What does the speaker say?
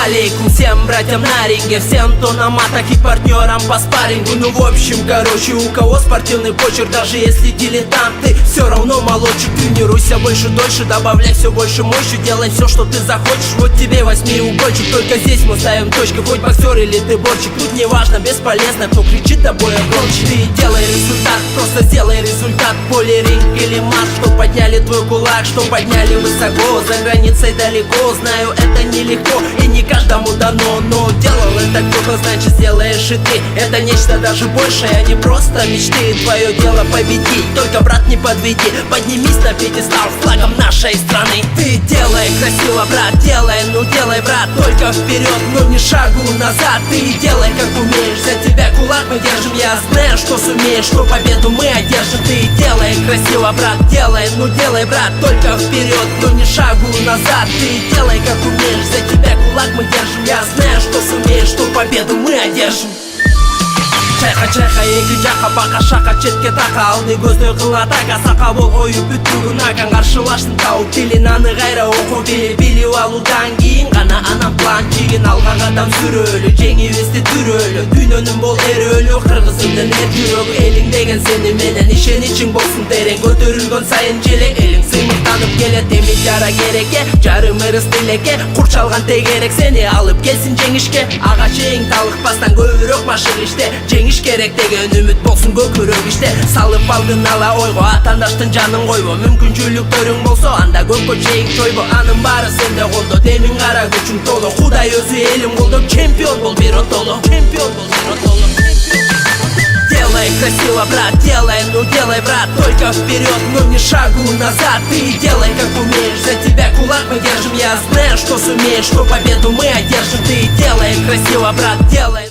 Алейкум всем братьям на ринге, всем кто на матах и партнерам по спаррингу. Ну в общем, короче, у кого спортивный почерк, даже если дилетант, ты все равно молодчик. Тренируйся больше, дольше, добавляй все больше мощи, делай все, что ты захочешь, вот тебе восьмиугольчик. Только здесь мы ставим точки, хоть боксер или ты борчик. Тут не важно, бесполезно, кто кричит тобой громче. Ты делай результат, просто сделай результат. Поле, ринг или матч, что подняли твой кулак, что подняли высоко, за границей далеко. Знаю, это нелегко и не каждому дано, но делал это кто-то, значит сделаешь и ты. Это нечто даже большее, а не просто мечты. Твое дело победить, только, брат, не подведи. Поднимись на пьедестал с флагом нашей страны. Ты делай красиво, брат, делай, ну делай, брат, только вперед, но не шагу назад. Ты делай как умеешь, за тебя кулак мы держим. Я знаю, что сумеешь, что победу мы одержим. Ты делай красиво, брат, делай, ну делай, брат, только вперед, но не шагу назад. Ты делай как умеешь, за тебя кулак мы держим. Я знаю, что сумеешь, что победу мы одержим. Чайха-чайха, екі жаққа бақа-шақа, четке тақа, алды көзді қыл атака, сақа бол қойып бүт бүгін акан қаршылаштың тауып. Телинаны қайра оқу, биліп алудан кейін ғана анам план жеген. Алға қадам сүрөлі, жеңілісті түрөлі, дүйнөнің бол әрөлі, қырғызымның әр жүрегі. Елің деген сені менен ішен болсын терең, көтерілген сайын желек, елің сыймықтанып келет. Демек жара керекке, жарым ырыс тилекке, құрчалған тегерек сені алып келсін жеңішке. Ағашың талықпастан көбірек машық іште, жеңіш керек деген үміт болсын көкірек іште. Салып алдын ала ойға, атандаштың жанын қойбо, мүмкіншіліктерің болса анда көкке чейін чойбо. Аның бары сенде қолдо, демің қара күшің толы, Құдай өзі елім қолдо, чемпион бол бир отоло, чемпион бол бир отоло. Делай красиво, брат, делай, ну делай, брат, только вперед, но не шагу назад. Ты делай как умеешь, за тебя кулак мы держим. Я знаю, что сумеешь, что победу мы одержим. Ты делай красиво, брат, делай.